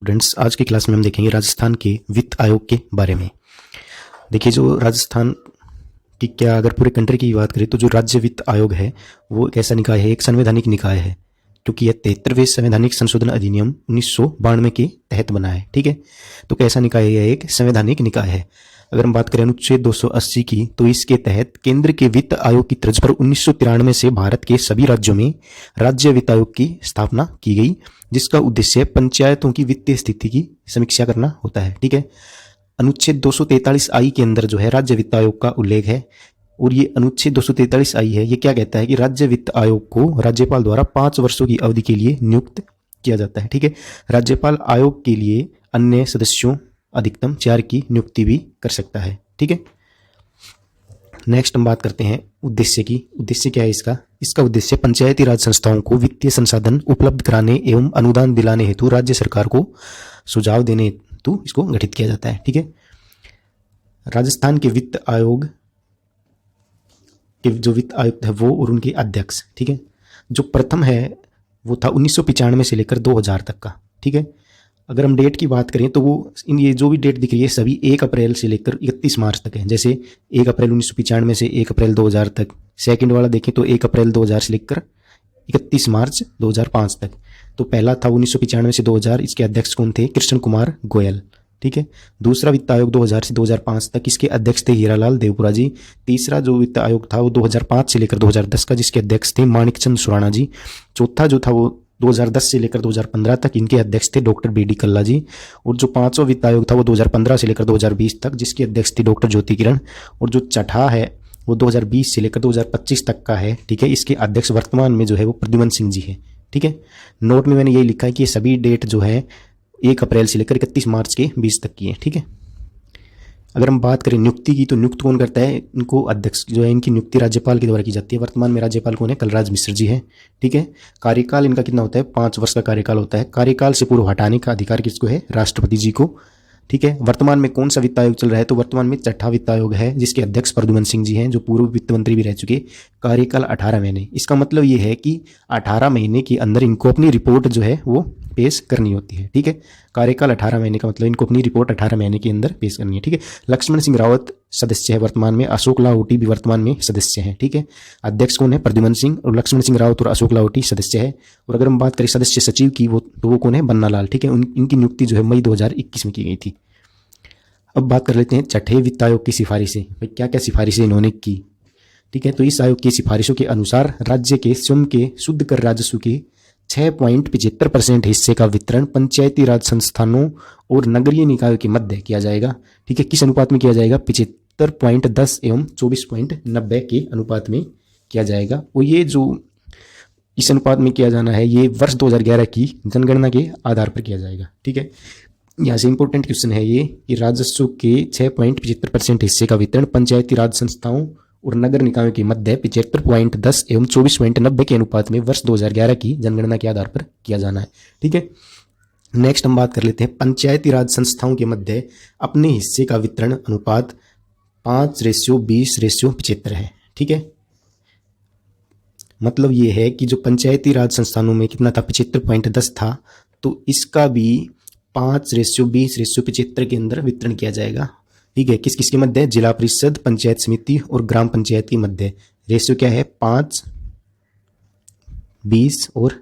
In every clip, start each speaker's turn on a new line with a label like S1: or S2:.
S1: Students, आज की class में हम देखेंगे राजस्थान के वित्त आयोग के बारे में। देखिए, जो राजस्थान की क्या अगर पूरे कंट्री की बात करें तो जो राज्य वित्त आयोग है वो एक ऐसा निकाय है, एक संवैधानिक निकाय है, क्योंकि यह 73वें संवैधानिक संशोधन अधिनियम 1992 के तहत बना है। ठीक है, तो कैसा निकाय है? यह एक संवैधानिक निकाय है। अगर हम बात करें अनुच्छेद 280 की, तो इसके तहत केंद्र के वित्त आयोग की तर्ज पर 1993 से भारत के सभी राज्यों में राज्य वित्त आयोग की स्थापना की गई, जिसका उद्देश्य पंचायतों की वित्तीय स्थिति की समीक्षा करना होता है। ठीक है, अनुच्छेद 243 आई के अंदर जो है राज्य वित्त आयोग का उल्लेख है, और ये अनुच्छेद 243 आई है, ये क्या कहता है कि राज्य वित्त आयोग को राज्यपाल द्वारा 5 वर्षों की अवधि के लिए नियुक्त किया जाता है। ठीक है, राज्यपाल आयोग के लिए अन्य सदस्यों अधिकतम 4 की नियुक्ति भी कर सकता है। ठीक है, नेक्स्ट हम बात करते हैं उद्देश्य की। उद्देश्य क्या है इसका? इसका उद्देश्य पंचायती राज संस्थाओं को वित्तीय संसाधन उपलब्ध कराने एवं अनुदान दिलाने हेतु राज्य सरकार को सुझाव देने हेतु इसको गठित किया जाता है। ठीक है, राजस्थान के वित्त आयोग के जो वित्त आयुक्त है वो और उनके अध्यक्ष, ठीक है, जो प्रथम है वो था 1995 से लेकर 2000 तक का। ठीक है, अगर हम डेट की बात करें तो वो ये जो भी डेट दिख रही है सभी 1 अप्रैल से लेकर 31 मार्च तक है। जैसे 1 अप्रैल 1995 से 1 अप्रैल 2000 तक। सेकंड वाला देखें तो 1 अप्रैल 2000 से लेकर 31 मार्च 2005 तक। तो पहला था 1995 से 2000, इसके अध्यक्ष कौन थे? कृष्ण कुमार गोयल। ठीक है, दूसरा वित्त आयोग 2000 से 2005 तक, इसके अध्यक्ष थे हीरालाल देवपुरा जी। तीसरा जो वित्त आयोग था वो 2005 से लेकर 2010 का, जिसके अध्यक्ष थे माणिकचंद सुराणा जी। चौथा जो था वो 2010 से लेकर 2015 तक, इनके अध्यक्ष थे डॉक्टर बी डी कल्ला जी। और जो पांचवा वित्त आयोग था वो 2015 से लेकर 2020 तक, जिसके अध्यक्ष थे डॉक्टर ज्योति किरण। और जो छठा है वो 2020 से लेकर 2025 तक का है। ठीक है, इसके अध्यक्ष वर्तमान में जो है वो प्रद्युमन सिंह जी है। ठीक है, नोट में मैंने यही लिखा है कि ये सभी डेट जो है 1 अप्रैल से लेकर 31 मार्च के 20 तक की है। ठीक है, अगर हम बात करें नियुक्ति की, तो नियुक्त कौन करता है? इनको अध्यक्ष जो है, इनकी नियुक्ति राज्यपाल के द्वारा की जाती है। वर्तमान में राज्यपाल कौन है? कलराज मिश्र जी है। ठीक है, कार्यकाल इनका कितना होता है? 5 वर्ष का कार्यकाल होता है। कार्यकाल से पूर्व हटाने का अधिकार किसको है? राष्ट्रपति जी को। ठीक है, वर्तमान में कौन सा वित्त आयोग चल रहा है? तो वर्तमान में छठा वित्त आयोग है, जिसके अध्यक्ष प्रद्युमन सिंह जी हैं, जो पूर्व वित्त मंत्री भी रह चुके। कार्यकाल 18 महीने। इसका मतलब ये है कि 18 महीने के अंदर इनको अपनी रिपोर्ट जो है वो पेश करनी होती है। ठीक है, कार्यकाल 18 महीने का मतलब इनको अपनी रिपोर्ट 18 महीने के अंदर पेश करनी है। ठीक है, लक्ष्मण सिंह रावत सदस्य है वर्तमान में, अशोक लाहोटी भी वर्तमान में सदस्य हैं। ठीक है, अध्यक्ष कौन है? प्रद्युमन सिंह, और लक्ष्मण सिंह रावत और अशोक लाहोटी सदस्य है। और अगर हम बात करें सदस्य सचिव की, वो कौन है? बन्ना लाल। ठीक है, इनकी नियुक्ति जो है मई 2021 में की गई थी। अब बात कर लेते हैं छठे वित्त आयोग की सिफारिशें। भाई क्या क्या सिफारिशें इन्होंने की? ठीक है, तो इस आयोग की सिफारिशों के अनुसार राज्य के स्वयं के शुद्ध कर राजस्व के 6.75% हिस्से का वितरण पंचायती राज संस्थानों और नगरीय निकायों के मध्य किया जाएगा। ठीक है, किस अनुपात में किया जाएगा? 75.10 एवं 24.90 के अनुपात में किया जाएगा। और ये जो इस अनुपात में किया जाना है, ये वर्ष 2011 की जनगणना के आधार पर किया जाएगा। ठीक है, यहाँ से इंपॉर्टेंट क्वेश्चन है ये कि राजस्व के 6.75% हिस्से का वितरण पंचायती राज संस्थाओं और नगर निकायों के मध्य 75.10 एवं 24.90 के अनुपात में वर्ष 2011 की जनगणना के आधार पर किया जाना है। ठीक है, नेक्स्ट हम बात कर लेते हैं पंचायती राज संस्थाओं के मध्य अपने हिस्से का वितरण अनुपात 5:20:75 है। ठीक है, मतलब ये है कि जो पंचायती राज संस्थानों में कितना था? 75.10 था, तो इसका भी 5:20:75 के अंदर वितरण किया जाएगा। ठीक है, किस किस के मध्य? जिला परिषद, पंचायत समिति और ग्राम पंचायत के मध्य। रेशियो क्या है? 5, 20 और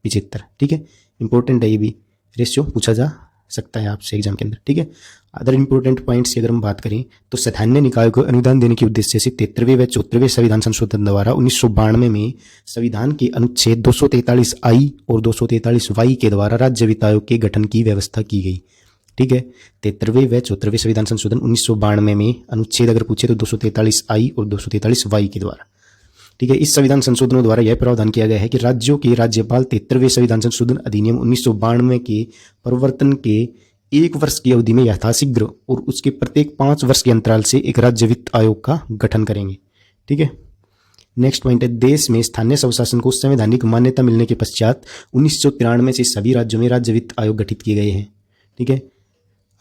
S1: 75। ठीक है, इंपॉर्टेंट है ये भी, रेशियो पूछा जा सकता है आपसे एग्जाम के अंदर। ठीक है, अदर इंपॉर्टेंट पॉइंट्स की अगर हम बात करें तो स्थानीय निकाय को अनुदान देने के उद्देश्य से 73वें व 74वें संविधान संशोधन द्वारा 1992 में संविधान के अनुच्छेद 243 आई और 243 वाई के द्वारा राज्य वित्त आयोग के गठन की व्यवस्था की गई। ठीक है, 73वें व 74वें संविधान संशोधन 1992 में अनुच्छेद अगर पूछे तो 243 आई और 243 वाई के द्वारा। ठीक है, इस संविधान संशोधनों द्वारा यह प्रावधान किया गया है कि राज्यों के राज्यपाल 73वें संविधान संशोधन अधिनियम 1992 के परिवर्तन के 1 वर्ष की अवधि में यथाशीघ्र और उसके प्रत्येक 5 वर्ष के अंतराल से एक राज्य वित्त आयोग का गठन करेंगे। ठीक है, नेक्स्ट पॉइंट है देश में स्थानीय स्वशासन को संवैधानिक मान्यता मिलने के पश्चात 1993 से सभी राज्यों में राज्य वित्त आयोग गठित किए गए हैं। ठीक है,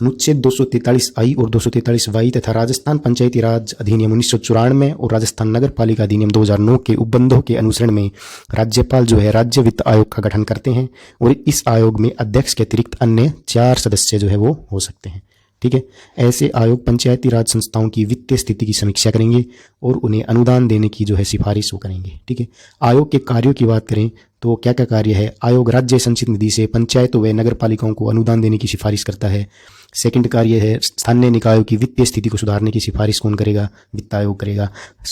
S1: अनुच्छेद 243I और 243Y तथा राजस्थान पंचायती राज अधिनियम 1994 और राजस्थान नगर पालिका अधिनियम 2009 के उपबंधों के अनुसरण में राज्यपाल जो है राज्य वित्त आयोग का गठन करते हैं और इस आयोग में अध्यक्ष के अतिरिक्त अन्य 4 सदस्य जो है वो हो सकते हैं। ठीक है, ऐसे आयोग पंचायती राज संस्थाओं की वित्तीय स्थिति की समीक्षा करेंगे और उन्हें अनुदान देने की जो है सिफारिश वो करेंगे। ठीक है, आयोग के कार्यों की बात करें तो क्या क्या कार्य है। आयोग राज्य संचित निधि से पंचायतों व नगर पालिकाओं को अनुदान देने की सिफारिश करता है। सेकंड कार्य है स्थानीय निकायों की वित्तीय स्थिति को सुधारने की सिफारिश कौन करेगा, वित्त आयोग करेगा।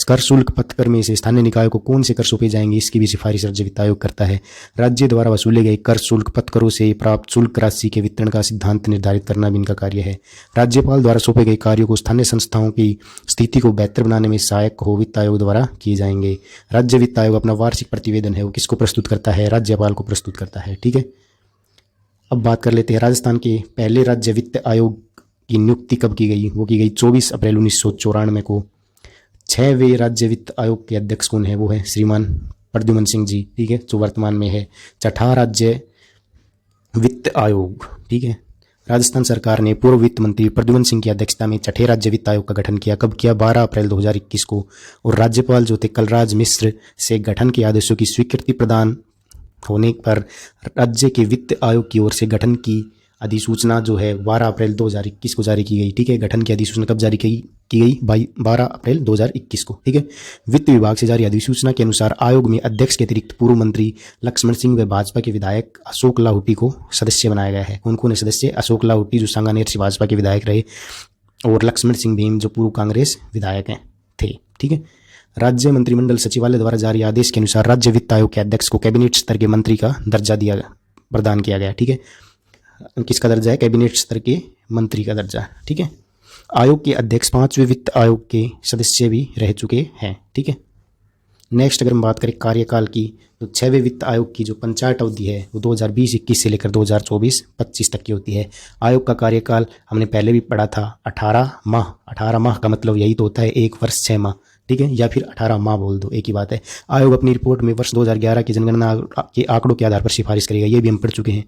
S1: कर शुल्क पथकर में से स्थानीय निकायों को कौन से कर सौंपे जाएंगे, इसकी भी सिफारिश राज्य वित्त आयोग करता है। राज्य द्वारा वसूले गए कर शुल्क पथकरों से प्राप्त शुल्क राशि के वितरण का सिद्धांत निर्धारित करना भी इनका कार्य है। राज्यपाल द्वारा सौंपे गए कार्यों को स्थानीय संस्थाओं की स्थिति को बेहतर बनाने में सहायक हो वित्त आयोग द्वारा किए जाएंगे। राज्य वित्त आयोग अपना वार्षिक प्रतिवेदन है वो किसको प्रस्तुत करता है, राज्यपाल को प्रस्तुत करता है। ठीक है, अब बात कर लेते हैं राजस्थान के पहले राज्य वित्त आयोग की नियुक्ति कब की गई। वो की गई 24 अप्रैल 1994 को। 6वें राज्य वित्त आयोग के अध्यक्ष कौन है, वो है श्रीमान प्रद्युमन सिंह जी। ठीक है, जो वर्तमान में है। 6ठा राज्य वित्त आयोग। ठीक है, राजस्थान सरकार ने पूर्व वित्त मंत्री प्रद्युमन सिंह की अध्यक्षता में 6ठे राज्य वित्त आयोग का गठन किया। कब किया, 12 अप्रैल 2021 को। और राज्यपाल जो थे कलराज मिश्र से गठन के आदेशों की स्वीकृति प्रदान होने पर राज्य के वित्त आयोग की ओर से गठन की अधिसूचना जो है 12 अप्रैल 2021 को जारी की गई। ठीक है, गठन की अधिसूचना कब जारी की गई, 12 अप्रैल 2021 को। ठीक है, वित्त विभाग से जारी अधिसूचना के अनुसार आयोग में अध्यक्ष के अतिरिक्त पूर्व मंत्री लक्ष्मण सिंह व भाजपा के विधायक अशोक लाहौटी को सदस्य बनाया गया है। उनको ने सदस्य अशोक लाहौटी जो सांगानेर से भाजपा के विधायक रहे और लक्ष्मण सिंह भीम जो पूर्व कांग्रेस विधायक हैं थे। ठीक है, राज्य मंत्रिमंडल सचिवालय द्वारा जारी आदेश के अनुसार राज्य वित्त आयोग के अध्यक्ष को कैबिनेट स्तर के मंत्री का दर्जा प्रदान किया गया। ठीक है, किसका दर्जा है, कैबिनेट स्तर के मंत्री का दर्जा। ठीक है, आयोग के अध्यक्ष 5वें वित्त आयोग के सदस्य भी रह चुके हैं। ठीक है, नेक्स्ट अगर हम बात करें कार्यकाल की तो 6वें वित्त आयोग की जो पंचायत अवधि है वो 2020-21 से लेकर 2024-25 तक की होती है। आयोग का कार्यकाल हमने पहले भी पढ़ा था 18 माह। 18 माह का मतलब यही तो होता है 1 वर्ष 6 माह। ठीक है, या फिर 18 माह बोल दो, एक ही बात है। आयोग अपनी रिपोर्ट में वर्ष 2011 की जनगणना के आंकड़ों के आधार पर सिफारिश करेगा, ये भी हम पढ़ चुके हैं।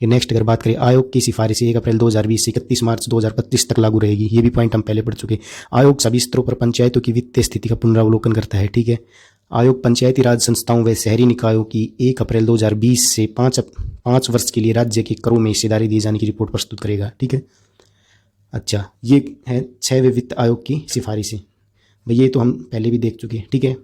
S1: नेक्स्ट अगर बात करें आयोग की सिफारिश 1 अप्रैल 2020 से 31 मार्च 2025 तक लागू रहेगी, ये भी पॉइंट हम पहले पढ़ चुके। आयोग सभी स्तरों पर पंचायतों की वित्तीय स्थिति का पुनरावलोकन करता है। ठीक है, आयोग पंचायती राज संस्थाओं व शहरी निकायों की 1 अप्रैल 2020 से 5 वर्ष के लिए राज्य के करों में हिस्सेदारी दिए जाने की रिपोर्ट प्रस्तुत करेगा। ठीक है, अच्छा, ये है 6वें वित्त आयोग की सिफारिशें। भाई ये तो हम पहले भी देख चुके हैं। ठीक है,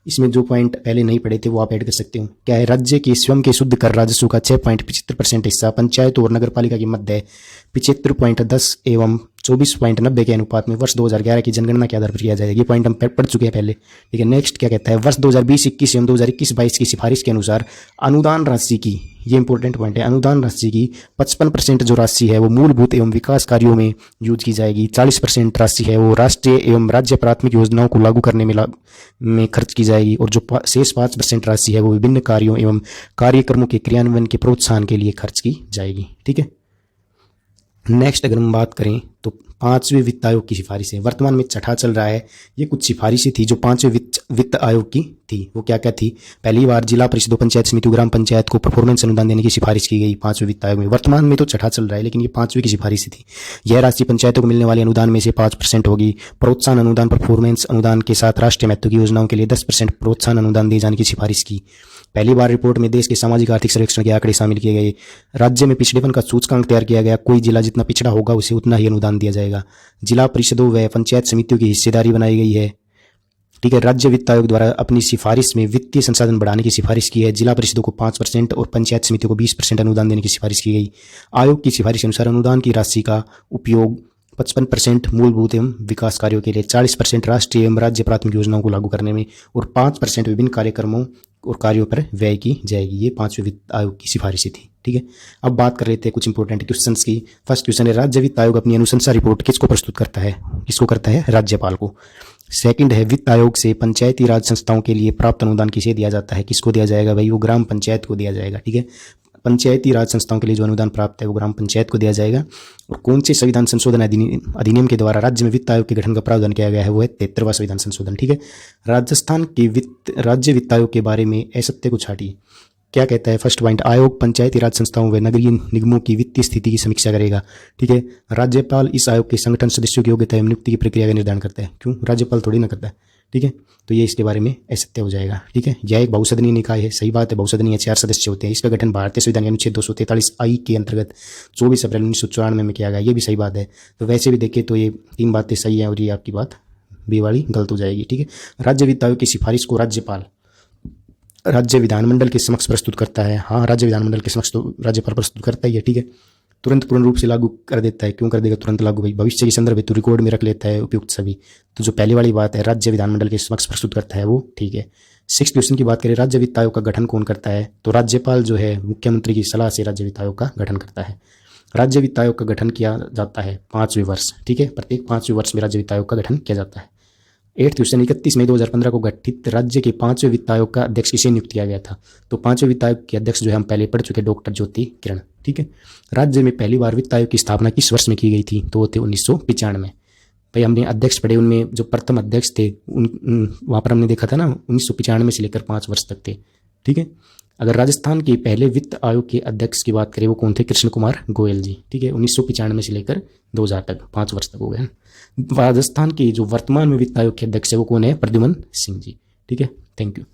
S1: इसमें जो पॉइंट पहले नहीं पढ़े थे वो आप ऐड कर सकते हो। क्या है, राज्य के स्वयं के शुद्ध कर राजस्व का 6.75% हिस्सा पंचायत और नगर पालिका की मध्य 75.10 एवं 24.90 के अनुपात में वर्ष 2011 की जनगणना के आधार पर किया जाएगा। ये पॉइंट हम पढ़ चुके हैं पहले। ठीक है, नेक्स्ट क्या कहता है, वर्ष 2020-21 एवं 2021-22 की सिफारिश के अनुसार अनुदान राशि की, ये इंपॉर्टेंट पॉइंट है, अनुदान राशि की 55% जो राशि है वो मूलभूत एवं विकास कार्यों में यूज की जाएगी। 40% राशि है वो राष्ट्रीय एवं राज्य प्राथमिक योजनाओं को लागू करने में खर्च की जाएगी और जो शेष 5% राशि है वो विभिन्न कार्यों एवं कार्यक्रमों के क्रियान्वयन के प्रोत्साहन के लिए खर्च की जाएगी। ठीक है, नेक्स्ट अगर हम बात करें तो 5वें वित्त आयोग की सिफारिश है। वर्तमान में 6ठा चल रहा है। ये कुछ सिफारिशें थी जो 5वें वित्त आयोग की थी। वो क्या क्या थी, पहली बार जिला परिषदों पंचायत समिति ग्राम पंचायत को परफॉर्मेंस अनुदान देने की सिफारिश की गई 5वें वित्त आयोग में। वर्तमान में तो 6ठा चल रहा है लेकिन ये 5वें की सिफारिश थी। यह राशि पंचायतों को मिलने वाले अनुदान में से 5% होगी। प्रोत्साहन अनुदान परफॉर्मेंस अनुदान के साथ राष्ट्रीय महत्व की योजनाओं के लिए 10% प्रोत्साहन अनुदान दिए जाने की सिफारिश की। पहली बार रिपोर्ट में देश के सामाजिक आर्थिक सर्वेक्षण के आंकड़े शामिल किए गए। राज्य में पिछड़ेपन का सूचकांक तैयार किया गया। कोई जिला जितना पिछड़ा होगा उसे उतना ही अनुदान दिया जाएगा। जिला परिषदों व पंचायत समितियों की हिस्सेदारी बनाई गई है। ठीक है, राज्य वित्त आयोग द्वारा अपनी सिफारिश में वित्तीय संसाधन बढ़ाने की सिफारिश की है। जिला परिषदों को 5% और पंचायत समितियों को 20% अनुदान देने की सिफारिश की गई। आयोग की सिफारिश के अनुसार अनुदान की राशि का उपयोग 55% मूलभूत एवं विकास कार्यों के लिए, 40% राष्ट्रीय एवं राज्य प्राथमिक योजनाओं को लागू करने में और 5% विभिन्न कार्यक्रमों और कार्यों पर व्यय की जाएगी। ये 5वें वित्त आयोग की सिफारिशें थी। ठीक है, अब बात कर लेते हैं कुछ इंपॉर्टेंट क्वेश्चंस की। फर्स्ट क्वेश्चन है, राज्य वित्त आयोग अपनी अनुशंसा रिपोर्ट किसको प्रस्तुत करता है, किसको करता है, राज्यपाल को। सेकंड है, वित्त आयोग से पंचायती राज संस्थाओं के लिए प्राप्त अनुदान किसे दिया जाता है, किसको दिया जाएगा भाई, वो ग्राम पंचायत को दिया जाएगा। ठीक है, पंचायती राज संस्थाओं के लिए जो अनुदान प्राप्त है वो ग्राम पंचायत को दिया जाएगा। और कौन से संविधान संशोधन अधिनियम के द्वारा राज्य में वित्त आयोग के गठन का प्रावधान किया गया है, वो है 73वां संविधान संशोधन। ठीक है, राजस्थान के राज्य वित्त आयोग के बारे में असत्य को छाटिए। क्या कहता है फर्स्ट पॉइंट, आयोग पंचायती राज संस्थाओं व नगरीय निगमों की वित्तीय स्थिति की समीक्षा करेगा। ठीक है, राज्यपाल इस आयोग के संगठन सदस्यों की योग्यता एवं नियुक्ति की प्रक्रिया का निर्धारण करता है। क्यों, राज्यपाल थोड़ी ना करता है। ठीक है, तो ये इसके बारे में असत्य हो जाएगा। ठीक है, यह एक बहुसदनीय निकाय है, सही बात है, बहुसदनीय 4 सदस्य होते हैं। इसका गठन भारतीय संविधान के अनुच्छेद 243 के अंतर्गत 24 अप्रैल 1994 में किया गया, ये भी सही बात है। तो वैसे भी देखें तो ये 3 बातें सही हैं और ये आपकी बात बी वाली गलत हो जाएगी। ठीक है, राज्य वित्त आयोग की सिफारिश को राज्यपाल राज्य विधानमंडल के समक्ष प्रस्तुत करता है। हाँ, राज्य विधानमंडल के समक्ष तो राज्यपाल प्रस्तुत करता ही है। ठीक है, तुरंत पूर्ण रूप से लागू कर देता है। क्यों कर देगा तुरंत लागू भाई, भविष्य के संदर्भ हेतु रिकॉर्ड में रख लेता है उपयुक्त सभी। तो जो पहली वाली बात है राज्य विधानमंडल के समक्ष प्रस्तुत करता है वो ठीक है। 6 क्वेश्चन की बात करें, राज्य वित्त आयोग का गठन कौन करता है, तो राज्यपाल जो है मुख्यमंत्री की सलाह से राज्य वित्त आयोग का गठन करता है। राज्य वित्त आयोग का गठन किया जाता है 5वें वर्ष। ठीक है, प्रत्येक 5वें वर्ष में राज्य वित्त आयोग का गठन किया जाता है। 8 क्वेश्चन, 31 मई 2015 को गठित राज्य के 5वें वित्त आयोग का अध्यक्ष किसे नियुक्त किया गया था, तो 5वें वित्त आयोग के अध्यक्ष जो है हम पहले पढ़ चुके डॉक्टर ज्योति किरण। ठीक है, राज्य में पहली बार वित्त आयोग की स्थापना किस वर्ष में की गई थी, तो वो थे 1995। भाई हमने अध्यक्ष पढ़े, उनमें जो प्रथम अध्यक्ष थे वहाँ पर हमने देखा था ना 1995 से लेकर 5 वर्ष तक थे। ठीक है, अगर राजस्थान के पहले वित्त आयोग के अध्यक्ष की बात करें वो कौन थे, कृष्ण कुमार गोयल जी। ठीक है, 1995 से लेकर 2000 तक 5 वर्ष तक हो गए। राजस्थान के जो वर्तमान में वित्त आयोग के अध्यक्ष है वो कौन है, प्रद्युमन सिंह जी। ठीक है, थैंक यू।